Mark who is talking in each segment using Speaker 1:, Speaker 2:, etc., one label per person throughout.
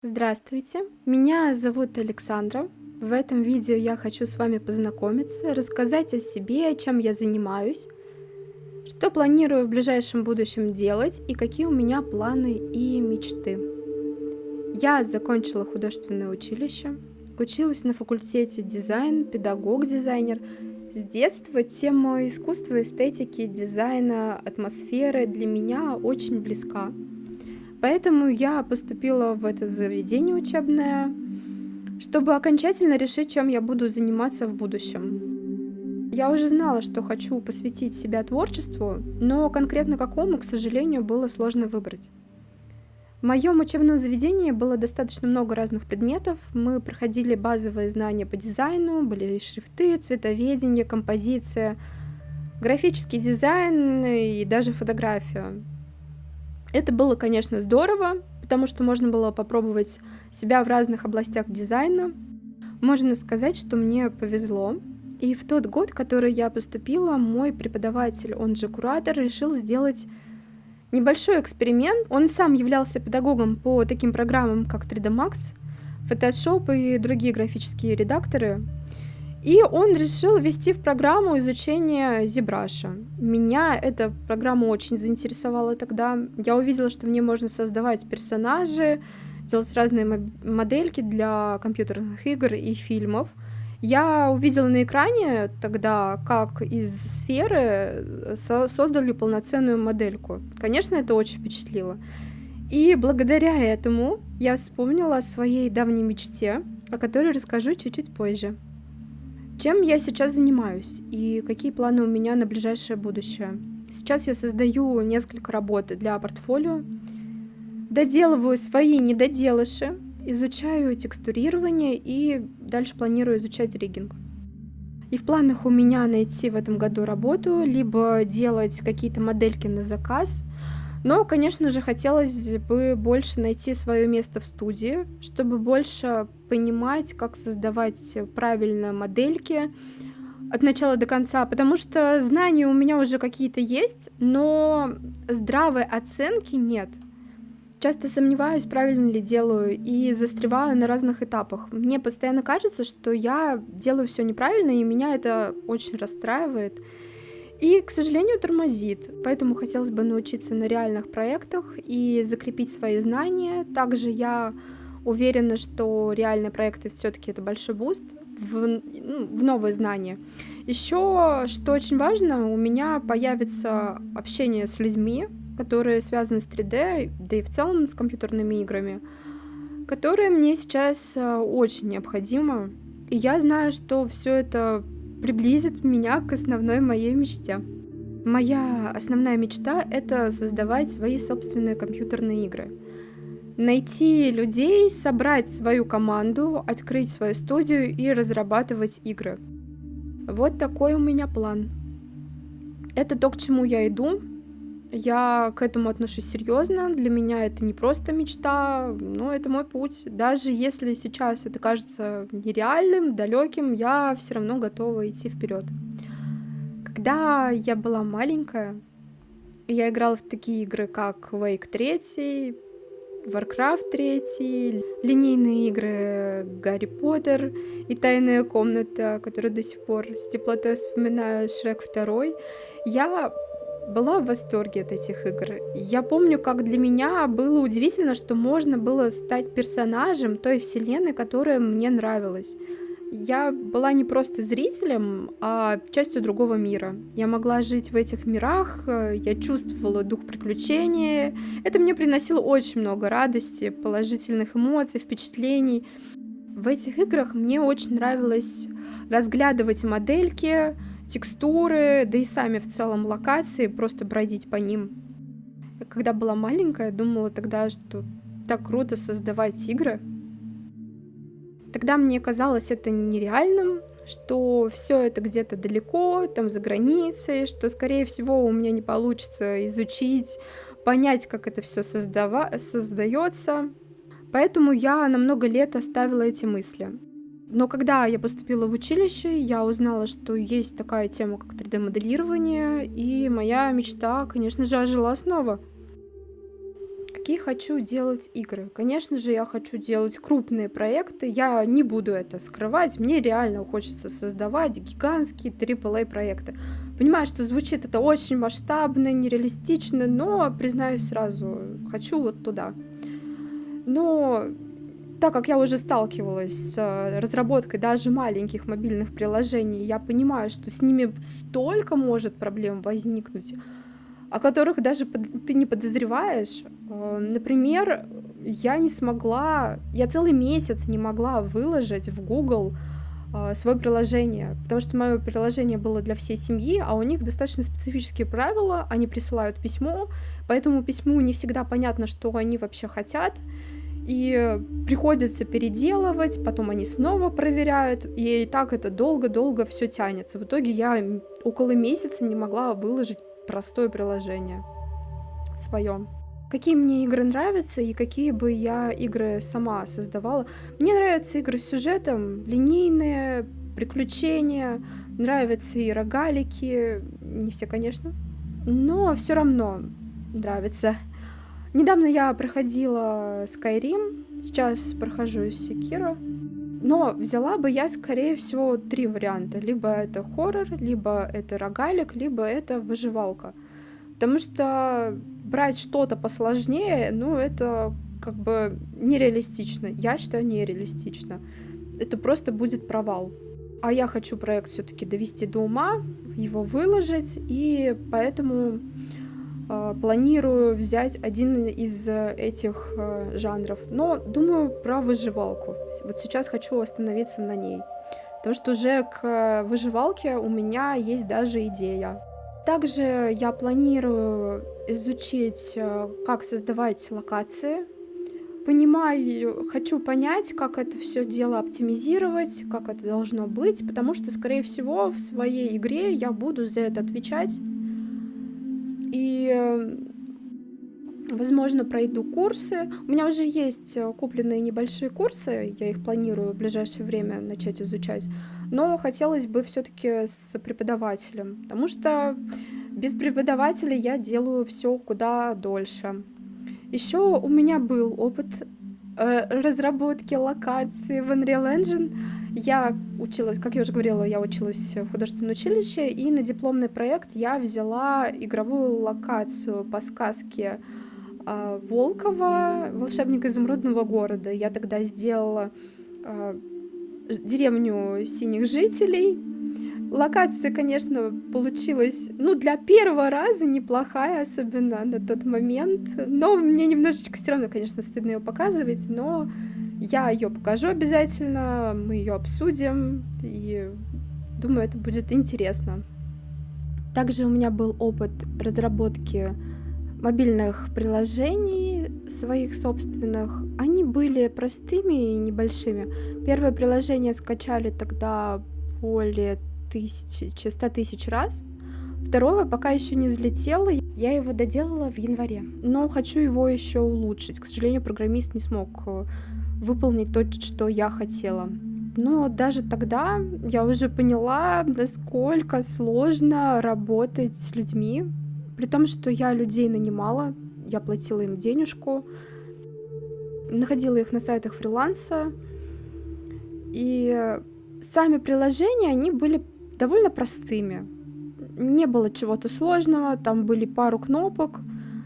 Speaker 1: Здравствуйте, меня зовут Александра. В этом видео я хочу с вами познакомиться, рассказать о себе, чем я занимаюсь, что планирую в ближайшем будущем делать и какие у меня планы и мечты. Я закончила художественное училище, училась на факультете дизайн, педагог-дизайнер. С детства тема искусства, эстетики, дизайна, атмосферы для меня очень близка. Поэтому я поступила в это заведение учебное, чтобы окончательно решить, чем я буду заниматься в будущем. Я уже знала, что хочу посвятить себя творчеству, но конкретно какому, к сожалению, было сложно выбрать. В моем учебном заведении было достаточно много разных предметов. Мы проходили базовые знания по дизайну, были шрифты, цветоведение, композиция, графический дизайн и даже фотография. Это было, конечно, здорово, потому что можно было попробовать себя в разных областях дизайна. Можно сказать, что мне повезло. И в тот год, в который я поступила, мой преподаватель, он же куратор, решил сделать небольшой эксперимент. Он сам являлся педагогом по таким программам, как 3D Max, Photoshop и другие графические редакторы. И он решил ввести в программу изучение ZBrush. Меня эта программа очень заинтересовала тогда. Я увидела, что в ней можно создавать персонажи, делать разные модельки для компьютерных игр и фильмов. Я увидела на экране тогда, как из сферы создали полноценную модельку. Конечно, это очень впечатлило. И благодаря этому я вспомнила о своей давней мечте, о которой расскажу чуть-чуть позже. Чем я сейчас занимаюсь и какие планы у меня на ближайшее будущее? Сейчас я создаю несколько работ для портфолио, доделываю свои недоделыши, изучаю текстурирование и дальше планирую изучать риггинг. И в планах у меня найти в этом году работу, либо делать какие-то модельки на заказ. Но, конечно же, хотелось бы больше найти свое место в студии, чтобы больше понимать, как создавать правильно модельки от начала до конца, потому что знания у меня уже какие-то есть, но здравой оценки нет. Часто сомневаюсь, правильно ли делаю, и застреваю на разных этапах. Мне постоянно кажется, что я делаю все неправильно, и меня это очень расстраивает. И, к сожалению, тормозит. Поэтому хотелось бы научиться на реальных проектах и закрепить свои знания. Также я уверена, что реальные проекты все-таки это большой буст в новые знания. Еще, что очень важно, у меня появится общение с людьми, которые связаны с 3D, да и в целом с компьютерными играми, которые мне сейчас очень необходимо. И я знаю, что все это приблизит меня к основной моей мечте. Моя основная мечта — это создавать свои собственные компьютерные игры. Найти людей, собрать свою команду, открыть свою студию и разрабатывать игры. Вот такой у меня план. Это то, к чему я иду. Я к этому отношусь серьезно. Для меня это не просто мечта, но это мой путь. Даже если сейчас это кажется нереальным, далеким, я все равно готова идти вперед. Когда я была маленькая, я играла в такие игры, как Wake 3, Warcraft 3, линейные игры Гарри Поттер и Тайная комната, которую до сих пор с теплотой вспоминаю, Шрек 2. Я была в восторге от этих игр. Я помню, как для меня было удивительно, что можно было стать персонажем той вселенной, которая мне нравилась. Я была не просто зрителем, а частью другого мира. Я могла жить в этих мирах, я чувствовала дух приключения. Это мне приносило очень много радости, положительных эмоций, впечатлений. В этих играх мне очень нравилось разглядывать модельки, текстуры, да и сами в целом локации, просто бродить по ним. Когда была маленькая, думала тогда, что так круто создавать игры. Тогда мне казалось это нереальным, что все это где-то далеко, там за границей, что, скорее всего, у меня не получится изучить, понять, как это все создается. Поэтому я на много лет оставила эти мысли. Но когда я поступила в училище, я узнала, что есть такая тема, как 3D-моделирование, и моя мечта, конечно же, ожила снова. какие хочу делать игры. Конечно же, я хочу делать крупные проекты. Я не буду это скрывать. Мне реально хочется создавать гигантские AAA проекты. Понимаю, что звучит это очень масштабно, нереалистично, но, признаюсь сразу, хочу вот туда. Но так как я уже сталкивалась с разработкой даже маленьких мобильных приложений, я понимаю, что с ними столько может проблем возникнуть, о которых даже ты не подозреваешь. Например, я целый месяц не могла выложить в Google свое приложение, потому что мое приложение было для всей семьи, а у них достаточно специфические правила, они присылают письмо, по этому письму не всегда понятно, что они вообще хотят, и приходится переделывать, потом они снова проверяют, и так это долго-долго все тянется. В итоге я около месяца не могла выложить простое приложение свое. Какие мне игры нравятся и какие бы я игры сама создавала? Мне нравятся игры с сюжетом, линейные, приключения, нравятся и рогалики, не все, конечно, но все равно нравится. Недавно я проходила Skyrim, сейчас прохожу Sekiro, но взяла бы я, скорее всего, 3 варианта. Либо это хоррор, либо это рогалик, либо это выживалка. Потому что брать что-то посложнее, ну, это как бы нереалистично. Я считаю, нереалистично. Это просто будет провал. А я хочу проект все-таки довести до ума, его выложить, и поэтому планирую взять один из этих жанров. Но думаю про выживалку. Вот сейчас хочу остановиться на ней. Потому что уже к выживалке у меня есть даже идея. Также я планирую изучить, как создавать локации. Хочу понять, как это все дело оптимизировать, как это должно быть, потому что, скорее всего, в своей игре я буду за это отвечать. И, возможно, пройду курсы. У меня уже есть купленные небольшие курсы, я их планирую в ближайшее время начать изучать, но хотелось бы все-таки с преподавателем, потому что без преподавателя я делаю все куда дольше. Еще у меня был опыт разработки локаций в Unreal Engine. Я училась, как я уже говорила, я училась в художественном училище, и на дипломный проект я взяла игровую локацию по сказке Волкова «Волшебник изумрудного города». Я тогда сделала деревню синих жителей. Локация, конечно, получилась, для первого раза неплохая, особенно на тот момент. Но мне немножечко все равно, конечно, стыдно ее показывать, но я ее покажу обязательно, мы ее обсудим, и думаю, это будет интересно. Также у меня был опыт разработки мобильных приложений своих собственных. Они были простыми и небольшими. Первое приложение скачали тогда более 100 тысяч раз. Второе пока еще не взлетело. Я его доделала в январе, но хочу его еще улучшить. К сожалению, программист не смог выполнить то, что я хотела. Но даже тогда я уже поняла, насколько сложно работать с людьми. При том, что я людей нанимала, я платила им денежку, находила их на сайтах фриланса. И сами приложения, они были довольно простыми. Не было чего-то сложного, там были пару кнопок,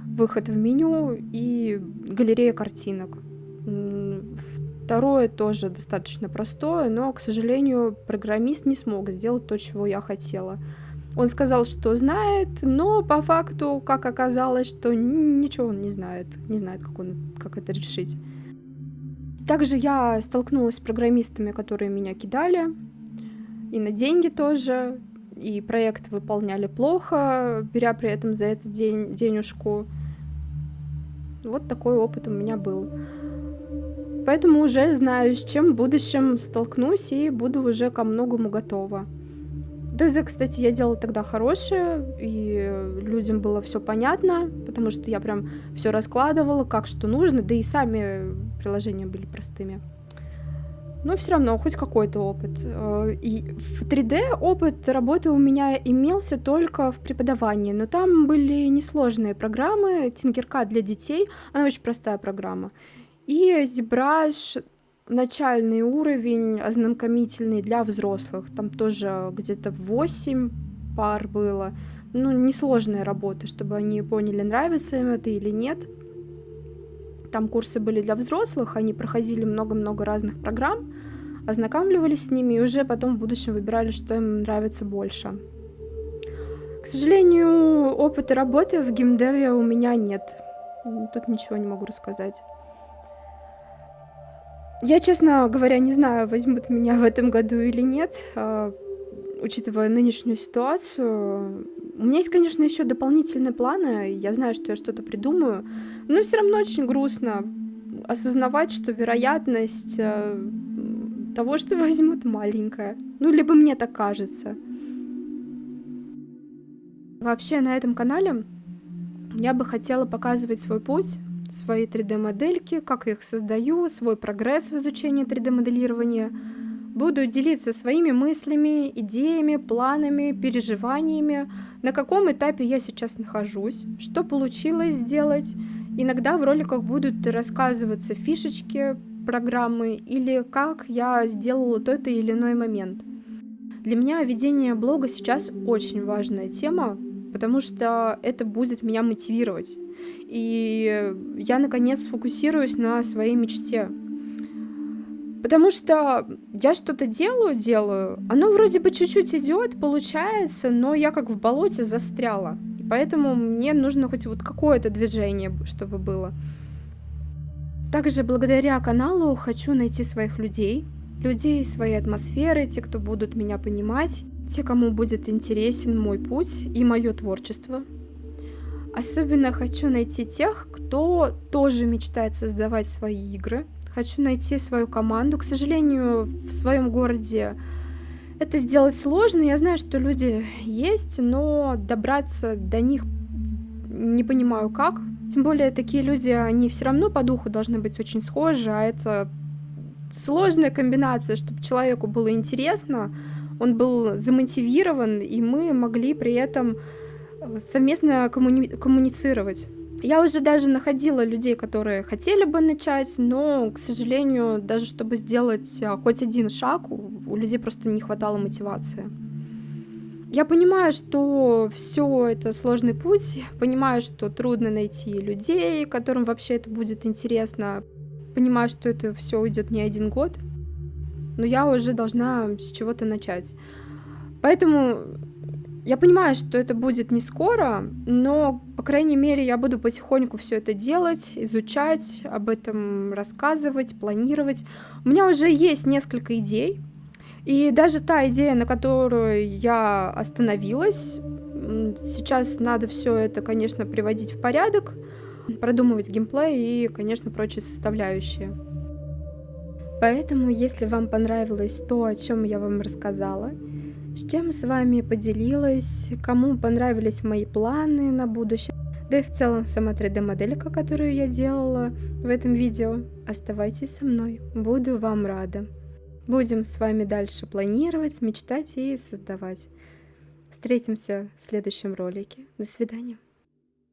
Speaker 1: выход в меню и галерея картинок. Второе тоже достаточно простое, но, к сожалению, программист не смог сделать то, чего я хотела. Он сказал, что знает, но по факту, как оказалось, что ничего он не знает, как это решить. Также я столкнулась с программистами, которые меня кидали, и на деньги тоже, и проект выполняли плохо, беря при этом за это денежку. Вот такой опыт у меня был. Поэтому уже знаю, с чем в будущем столкнусь, и буду уже ко многому готова. ДЗ, кстати, я делала тогда хорошее, и людям было все понятно, потому что я прям все раскладывала, как что нужно, да и сами приложения были простыми. но все равно хоть какой-то опыт. И в 3D опыт работы у меня имелся только в преподавании, но там были несложные программы. Tinkercad для детей, она очень простая программа. И ZBrush начальный уровень, ознакомительный для взрослых. Там тоже где-то 8 пар было. Ну, несложные работы, чтобы они поняли, нравится им это или нет. Там курсы были для взрослых, они проходили много-много разных программ, ознакомливались с ними и уже потом в будущем выбирали, что им нравится больше. К сожалению, опыта работы в геймдеве у меня нет. Тут ничего не могу рассказать. Я, честно говоря, не знаю, возьмут меня в этом году или нет, учитывая нынешнюю ситуацию. У меня есть, конечно, еще дополнительные планы. Я знаю, что я что-то придумаю, но все равно очень грустно осознавать, что вероятность того, что возьмут, маленькая. Ну, либо мне так кажется. Вообще, на этом канале я бы хотела показывать свой путь, свои 3D-модельки, как я их создаю, свой прогресс в изучении 3D-моделирования. Буду делиться своими мыслями, идеями, планами, переживаниями, на каком этапе я сейчас нахожусь, что получилось сделать. Иногда в роликах будут рассказываться фишечки программы или как я сделала тот или иной момент. Для меня ведение блога сейчас очень важная тема, потому что это будет меня мотивировать. И я, наконец, сфокусируюсь на своей мечте. Потому что я что-то делаю, оно вроде бы чуть-чуть идет, получается, но я как в болоте застряла. И поэтому мне нужно хоть вот какое-то движение, чтобы было. Также благодаря каналу хочу найти своих людей своей атмосферы, те, кто будут меня понимать, те, кому будет интересен мой путь и мое творчество. Особенно хочу найти тех, кто тоже мечтает создавать свои игры. Хочу найти свою команду. К сожалению, в своем городе это сделать сложно. Я знаю, что люди есть, но добраться до них не понимаю как. Тем более такие люди, они все равно по духу должны быть очень схожи, а это сложная комбинация, чтобы человеку было интересно, он был замотивирован, и мы могли при этом совместно коммуницировать. Я уже даже находила людей, которые хотели бы начать, но, к сожалению, даже чтобы сделать хоть один шаг, у людей просто не хватало мотивации. Я понимаю, что все это сложный путь, понимаю, что трудно найти людей, которым вообще это будет интересно, понимаю, что это все уйдет не 1 год, но я уже должна с чего-то начать. Поэтому я понимаю, что это будет не скоро, но, по крайней мере, я буду потихоньку все это делать, изучать, об этом рассказывать, планировать. У меня уже есть несколько идей, и даже та идея, на которой я остановилась, сейчас надо все это, конечно, приводить в порядок, продумывать геймплей и, конечно, прочие составляющие. Поэтому, если вам понравилось то, о чем я вам рассказала, с чем с вами поделилась, кому понравились мои планы на будущее, да и в целом сама 3D-моделька, которую я делала в этом видео, оставайтесь со мной, буду вам рада. Будем с вами дальше планировать, мечтать и создавать. Встретимся в следующем ролике. До свидания.